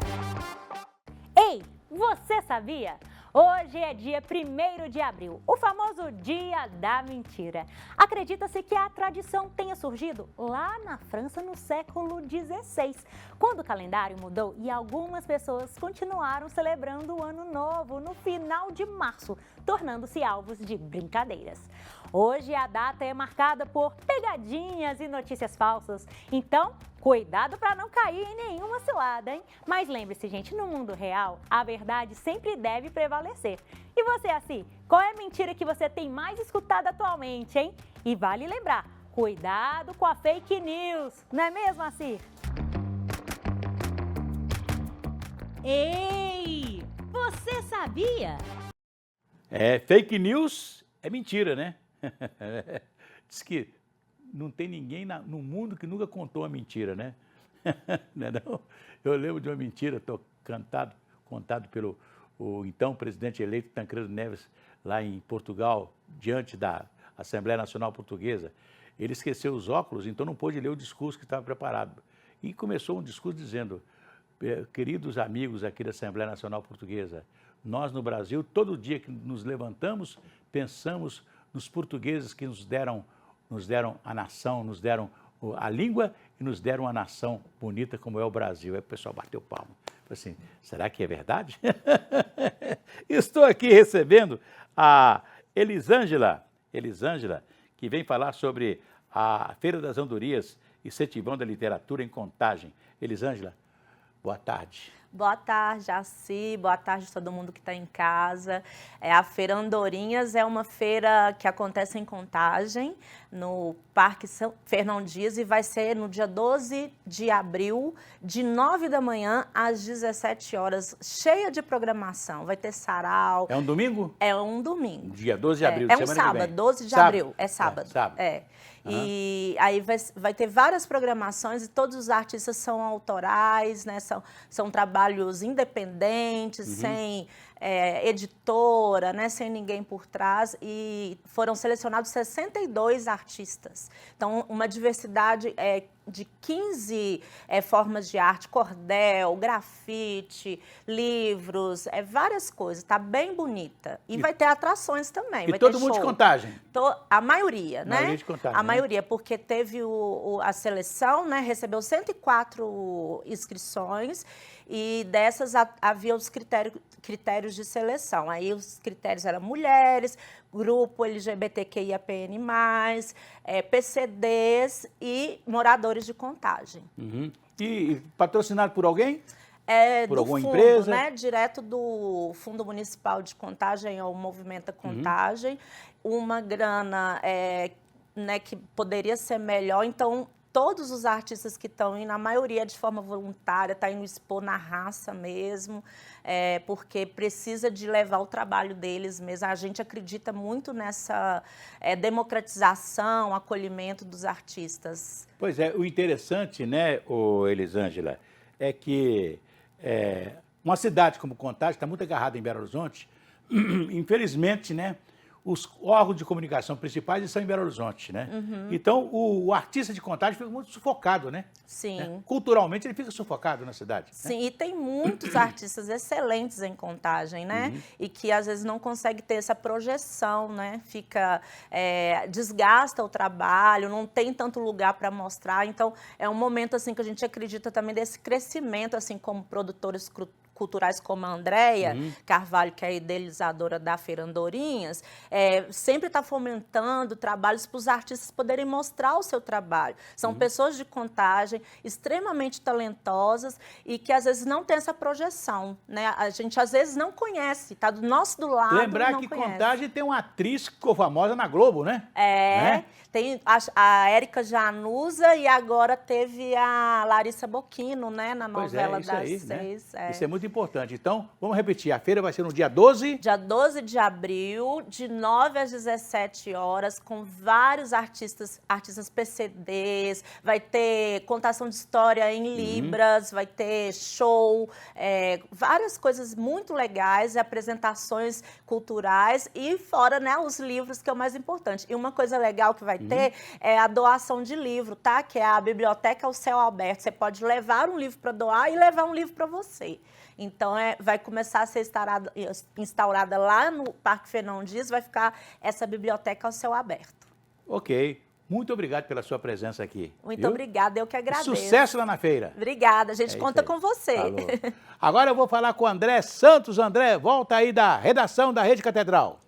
Ei, você sabia? Hoje é dia 1º de abril, o famoso Dia da Mentira. Acredita-se que a tradição tenha surgido lá na França no século XVI, quando o calendário mudou e algumas pessoas continuaram celebrando o Ano Novo no final de março, tornando-se alvos de brincadeiras. Hoje a data é marcada por pegadinhas e notícias falsas, então cuidado para não cair em nenhuma cilada, hein? Mas lembre-se, gente, no mundo real, a verdade sempre deve prevalecer. E você, assim, qual é a mentira que você tem mais escutado atualmente, hein? E vale lembrar, cuidado com a fake news, não é mesmo, assim? Ei, você sabia? Fake news é mentira, né? Diz que não tem ninguém no mundo que nunca contou uma mentira, né? Não? Eu lembro de uma mentira contado pelo então presidente eleito Tancredo Neves, lá em Portugal, diante da Assembleia Nacional Portuguesa. Ele esqueceu os óculos, então não pôde ler o discurso que estava preparado. E começou um discurso dizendo: queridos amigos aqui da Assembleia Nacional Portuguesa, nós no Brasil, todo dia que nos levantamos, pensamos nos portugueses que nos deram a nação, nos deram a língua e nos deram uma nação bonita como é o Brasil. Aí o pessoal bateu palma. Falei assim, será que é verdade? Estou aqui recebendo a Elisângela, que vem falar sobre a Feira das Andorinhas e Setivão da Literatura em Contagem. Elisângela, boa tarde. Boa tarde, Jaci. Boa tarde a todo mundo que está em casa. A Feira Andorinhas é uma feira que acontece em Contagem, no Parque Fernão Dias, e vai ser no dia 12 de abril, de 9 da manhã às 17 horas, cheia de programação. Vai ter sarau. É um domingo? É um domingo. Dia 12 de abril, É um sábado, 12 de abril. É sábado. E aí vai ter várias programações e todos os artistas são autorais, né? São trabalhos independentes, sem editora, né? Sem ninguém por trás, e foram selecionados 62 artistas. Então, uma diversidade de 15 formas de arte, cordel, grafite, livros, várias coisas. Está bem bonita. E vai ter atrações também. E todo mundo de Contagem? A maioria, né? A maioria de Contagem, a maioria, porque teve a seleção, né? Recebeu 104 inscrições e dessas havia os critérios de seleção. Aí os critérios eram mulheres, grupo LGBTQIAPN+, PCDs e moradores de Contagem. Uhum. E patrocinado por alguém? Por alguma fundo, empresa? Né? Direto do Fundo Municipal de Contagem, ou Movimenta Contagem. Uma grana né, que poderia ser melhor. Então, todos os artistas que estão indo, a maioria de forma voluntária, está indo expor na raça mesmo, porque precisa de levar o trabalho deles mesmo. A gente acredita muito nessa democratização, acolhimento dos artistas. Pois é, o interessante, né, Elisângela, é que uma cidade como Contagem está muito agarrada em Belo Horizonte. Infelizmente, né, os órgãos de comunicação principais estão em Belo Horizonte, né? Uhum. Então, o artista de Contagem fica muito sufocado, né? Sim. Culturalmente, ele fica sufocado na cidade. Sim, e tem muitos artistas excelentes em Contagem, né? E que, às vezes, não consegue ter essa projeção, né? Desgasta o trabalho, não tem tanto lugar para mostrar. Então, é um momento, assim, que a gente acredita também desse crescimento, assim, como produtores culturais como a Andréia Carvalho, que é a idealizadora da Feira Andorinhas, sempre está fomentando trabalhos para os artistas poderem mostrar o seu trabalho. São pessoas de Contagem, extremamente talentosas e que às vezes não tem essa projeção, né? A gente às vezes não conhece, está do lado. Lembrar não que conhece. Contagem tem uma atriz que ficou famosa na Globo, né? Tem a Érica Januza e agora teve a Larissa Boquino, né? Na novela das aí, 6. Né? Isso é muito importante. Então, vamos repetir, a feira vai ser no dia 12? Dia 12 de abril, de 9 às 17 horas, com vários artistas PCDs, vai ter contação de história em Libras, vai ter show, várias coisas muito legais, apresentações culturais e fora, né, os livros, que é o mais importante. E uma coisa legal que vai vai ter a doação de livro, tá? Que é a Biblioteca ao Céu Aberto. Você pode levar um livro para doar e levar um livro para você. Então, vai começar a ser instaurada lá no Parque Fernão Dias, vai ficar essa biblioteca ao céu aberto. Ok. Muito obrigado pela sua presença aqui. Muito obrigada, eu que agradeço. Sucesso lá na feira. Obrigada, a gente conta com você. Falou. Agora eu vou falar com o André Santos. André, volta aí da redação da Rede Catedral.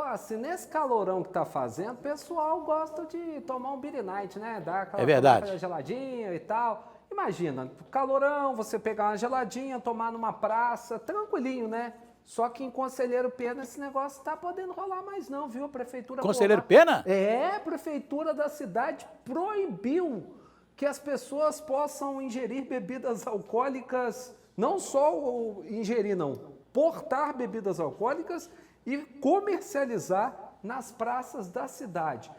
Assim, nesse calorão que tá fazendo, o pessoal gosta de tomar um Beer Night, né? Dar aquela verdade. geladinha e tal. Imagina, calorão, você pegar uma geladinha, tomar numa praça, tranquilinho, né? Só que em Conselheiro Pena esse negócio tá podendo rolar mais não, viu? A prefeitura... Conselheiro Pena? A prefeitura da cidade proibiu que as pessoas possam ingerir bebidas alcoólicas, não só ingerir, não, portar bebidas alcoólicas e comercializar nas praças da cidade.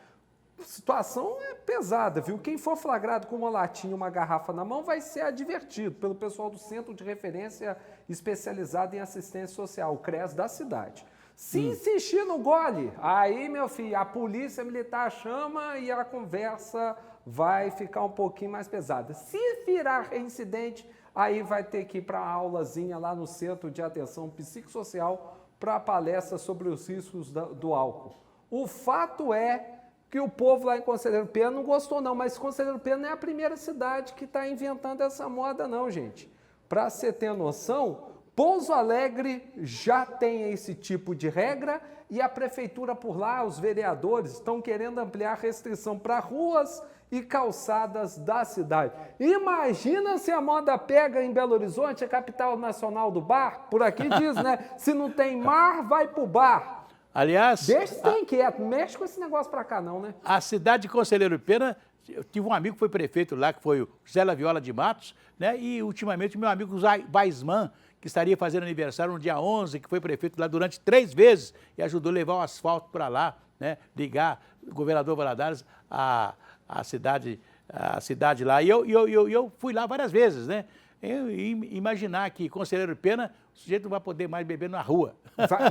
A situação é pesada, viu? Quem for flagrado com uma latinha, uma garrafa na mão, vai ser advertido pelo pessoal do Centro de Referência Especializado em Assistência Social, o CRES da cidade. Se insistir no gole, aí, meu filho, a polícia militar chama e a conversa vai ficar um pouquinho mais pesada. Se virar reincidente, aí vai ter que ir para a aulazinha lá no Centro de Atenção Psicossocial para a palestra sobre os riscos do álcool. O fato é que o povo lá em Conselheiro Pena não gostou não, mas Conselheiro Pena não é a primeira cidade que está inventando essa moda não, gente. Para você ter noção, Pouso Alegre já tem esse tipo de regra e a prefeitura por lá, os vereadores, estão querendo ampliar a restrição para ruas e calçadas da cidade. Imagina se a moda pega em Belo Horizonte, a capital nacional do bar, por aqui diz, né? Se não tem mar, vai pro bar. Aliás... Deixa você inquieto, não mexe com esse negócio pra cá não, né? A cidade de Conselheiro Pena, eu tive um amigo que foi prefeito lá, que foi o Zé Laviola de Matos, né? E ultimamente o meu amigo Weisman, que estaria fazendo aniversário no dia 11, que foi prefeito lá durante 3 vezes e ajudou a levar o asfalto para lá, né? Ligar o governador Valadares à cidade lá. E eu fui lá várias vezes, né? Imaginar que Conselheiro Pena, o sujeito não vai poder mais beber na rua.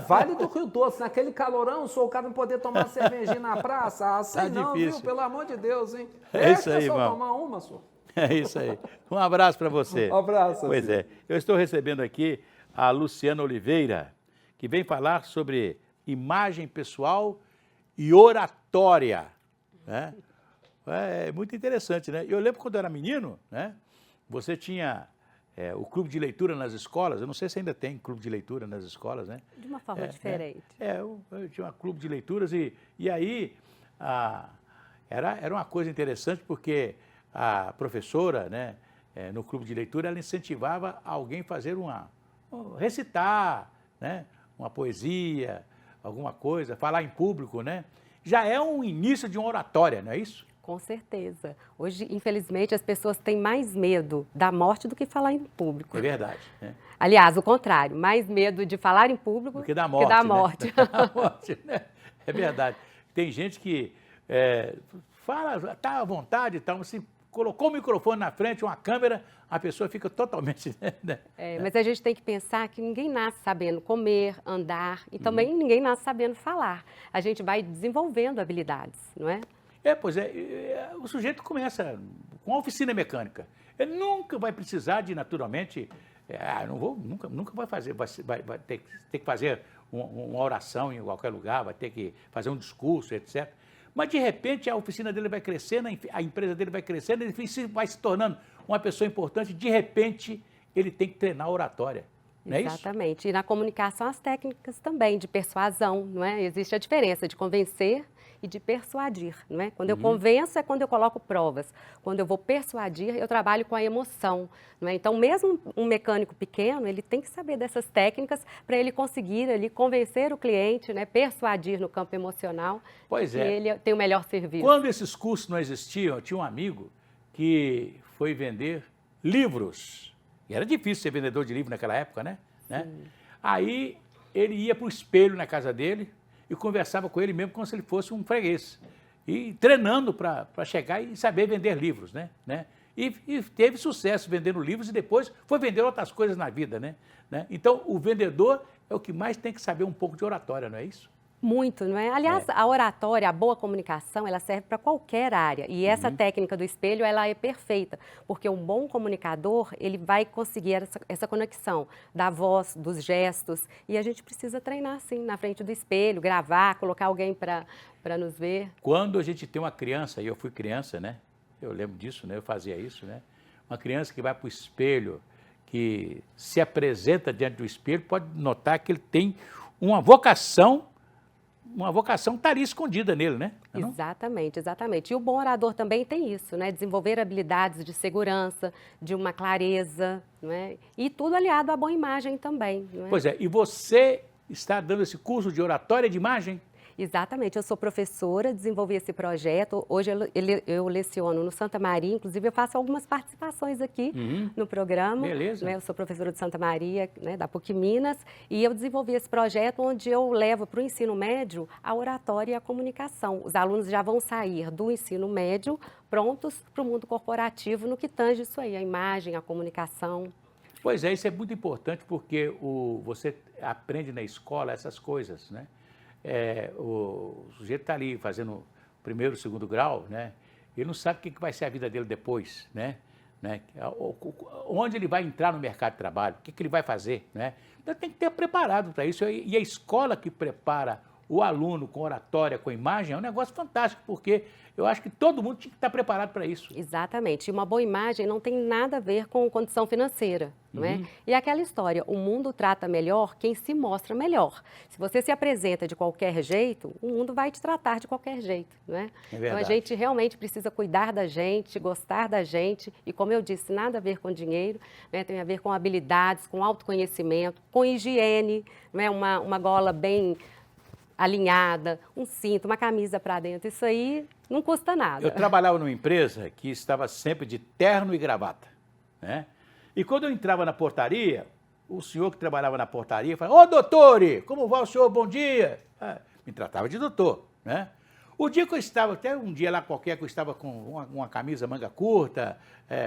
Vale do Rio Doce, naquele calorão, só o cara não poder tomar cervejinha na praça, assim tá não, difícil. Viu? Pelo amor de Deus, hein? É isso aí, irmão. Tomar uma, senhor. É isso aí. Um abraço para você. Um abraço. Pois é. Eu estou recebendo aqui a Luciana Oliveira, que vem falar sobre imagem pessoal e oratória, né? É muito interessante, né? Eu lembro quando eu era menino, né? Você tinha o clube de leitura nas escolas, eu não sei se ainda tem clube de leitura nas escolas, né? De uma forma diferente. Eu tinha um clube de leituras e aí era uma coisa interessante porque a professora, né, no clube de leitura, ela incentivava alguém a fazer recitar, né, uma poesia, alguma coisa, falar em público, né? Já é um início de uma oratória, não é isso? Com certeza. Hoje, infelizmente, as pessoas têm mais medo da morte do que falar em público. É verdade. Né? Aliás, o contrário, mais medo de falar em público do que da morte. Da morte. Né? Da morte, né? É verdade. Tem gente que fala, está à vontade e tal, se colocou o microfone na frente, uma câmera, a pessoa fica totalmente... Né? Mas a gente tem que pensar que ninguém nasce sabendo comer, andar e também ninguém nasce sabendo falar. A gente vai desenvolvendo habilidades, não é? Pois é, o sujeito começa com a oficina mecânica. Ele nunca vai precisar de, naturalmente, nunca vai fazer, vai ter que fazer uma oração em qualquer lugar, vai ter que fazer um discurso, etc. Mas, de repente, a oficina dele vai crescendo, a empresa dele vai crescendo, ele vai se tornando uma pessoa importante, de repente, ele tem que treinar a oratória. Não é isso? Exatamente. E na comunicação, as técnicas também, de persuasão, não é? Existe a diferença de convencer e de persuadir, não é? Quando eu convenço é quando eu coloco provas. Quando eu vou persuadir, eu trabalho com a emoção, não é? Então, mesmo um mecânico pequeno, ele tem que saber dessas técnicas para ele conseguir ali convencer o cliente, né? Persuadir no campo emocional que ele tem o melhor serviço. Quando esses cursos não existiam, eu tinha um amigo que foi vender livros. E era difícil ser vendedor de livro naquela época, né? Aí ele ia para o espelho na casa dele e conversava com ele mesmo como se ele fosse um freguês. E treinando para chegar e saber vender livros, né? E teve sucesso vendendo livros e depois foi vender outras coisas na vida, né? Então, o vendedor é o que mais tem que saber um pouco de oratória, não é isso? Muito, não é? Aliás, a oratória, a boa comunicação, ela serve para qualquer área. E essa técnica do espelho, ela é perfeita, porque um bom comunicador, ele vai conseguir essa conexão da voz, dos gestos. E a gente precisa treinar, assim, na frente do espelho, gravar, colocar alguém para nos ver. Quando a gente tem uma criança, e eu fui criança, né? Eu lembro disso, né? Eu fazia isso, né? Uma criança que vai para o espelho, que se apresenta diante do espelho, pode notar que ele tem uma vocação está ali escondida nele, né? Não? Exatamente, exatamente. E o bom orador também tem isso, né? Desenvolver habilidades de segurança, de uma clareza, não é? E tudo aliado à boa imagem também, não é? Pois é, e você está dando esse curso de oratória de imagem? Exatamente, eu sou professora, desenvolvi esse projeto, hoje eu leciono no Santa Maria, inclusive eu faço algumas participações aqui no programa. Beleza. Né, eu sou professora de Santa Maria, né, da PUC Minas, e eu desenvolvi esse projeto onde eu levo para o ensino médio a oratória e a comunicação. Os alunos já vão sair do ensino médio prontos para o mundo corporativo no que tange isso aí, a imagem, a comunicação. Pois é, isso é muito importante porque você aprende na escola essas coisas, né? O sujeito está ali fazendo o primeiro, segundo grau, né? Ele não sabe o que vai ser a vida dele depois, né? Onde ele vai entrar no mercado de trabalho, o que ele vai fazer, né? Então tem que ter preparado para isso. E a escola que prepara o aluno com oratória, com imagem, é um negócio fantástico, porque eu acho que todo mundo tinha que estar preparado para isso. Exatamente. E uma boa imagem não tem nada a ver com condição financeira, não é? E aquela história, o mundo trata melhor quem se mostra melhor. Se você se apresenta de qualquer jeito, o mundo vai te tratar de qualquer jeito, não é? Então a gente realmente precisa cuidar da gente, gostar da gente e, como eu disse, nada a ver com dinheiro, né? Tem a ver com habilidades, com autoconhecimento, com higiene, não é? Uma gola bem alinhada, um cinto, uma camisa para dentro, isso aí não custa nada. Eu trabalhava numa empresa que estava sempre de terno e gravata, né? E quando eu entrava na portaria, o senhor que trabalhava na portaria falava: "Ô, doutor, como vai o senhor? Bom dia." Me tratava de doutor, né? O dia que eu estava, até um dia lá qualquer que eu estava com uma camisa manga curta,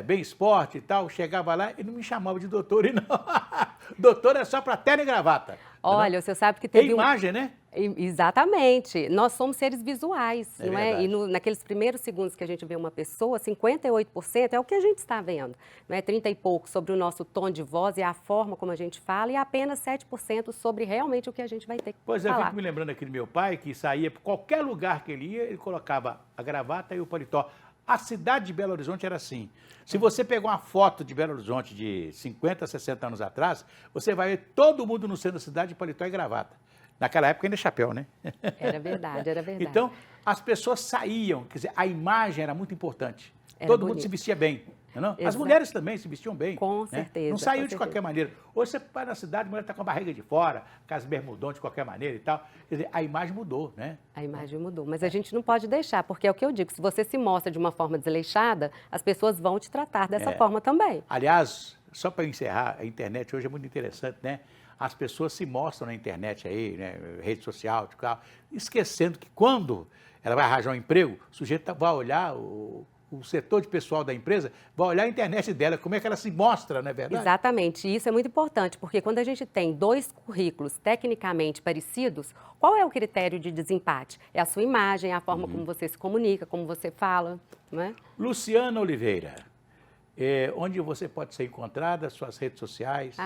bem esporte e tal, chegava lá e não me chamava de doutor, e não. Doutor é só para terno e gravata. Olha, você sabe que teve imagem, né? Exatamente. Nós somos seres visuais, não é? E naqueles primeiros segundos que a gente vê uma pessoa, 58% é o que a gente está vendo, não é? 30 e pouco sobre o nosso tom de voz e a forma como a gente fala, e apenas 7% sobre realmente o que a gente vai ter que falar. Pois é, eu fico me lembrando aqui do meu pai, que saía para qualquer lugar que ele ia, ele colocava a gravata e o paletó. A cidade de Belo Horizonte era assim. Se você pegar uma foto de Belo Horizonte de 50, 60 anos atrás, você vai ver todo mundo no centro da cidade de paletó e gravata. Naquela época ainda chapéu, né? Era verdade, era verdade. Então, as pessoas saíam, quer dizer, a imagem era muito importante. Todo bonito. mundo se vestia bem. Não? As mulheres também se vestiam bem. Com né? certeza. Não saíam de qualquer maneira. Hoje você vai na cidade, a mulher está com a barriga de fora, com as bermudões de qualquer maneira e tal. Quer dizer, a imagem mudou, né? A imagem mudou, mas a gente não pode deixar, porque é o que eu digo, se você se mostra de uma forma desleixada, as pessoas vão te tratar dessa forma também. Aliás, só para encerrar, a internet hoje é muito interessante, né? As pessoas se mostram na internet aí, né? Rede social, esquecendo que quando ela vai arranjar um emprego, o sujeito vai olhar o setor de pessoal da empresa vai olhar a internet dela, como é que ela se mostra, não é verdade? Exatamente, e isso é muito importante, porque quando a gente tem dois currículos tecnicamente parecidos, qual é o critério de desempate? É a sua imagem, a forma como você se comunica, como você fala, não é? Luciana Oliveira, onde você pode ser encontrada, suas redes sociais?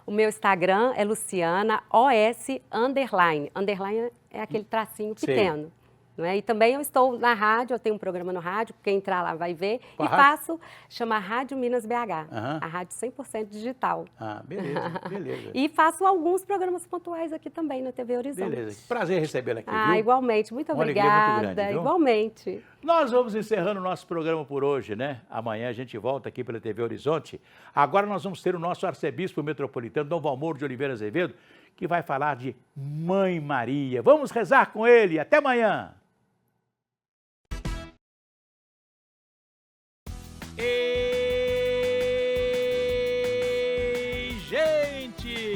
O meu Instagram é Luciana OS _. Underline é aquele tracinho pequeno. Não é? E também eu estou na rádio, eu tenho um programa no rádio, quem entrar lá vai ver, Qual e rádio? chama Rádio Minas BH, a rádio 100% digital. Beleza, beleza. E faço alguns programas pontuais aqui também na TV Horizonte. Beleza, prazer recebê-la aqui, viu? Igualmente, muito obrigada. Muito grande, viu? Igualmente. Nós vamos encerrando o nosso programa por hoje, né? Amanhã a gente volta aqui pela TV Horizonte. Agora nós vamos ter o nosso arcebispo metropolitano, Dom Valmor de Oliveira Azevedo, que vai falar de Mãe Maria. Vamos rezar com ele. Até amanhã. Ei, gente!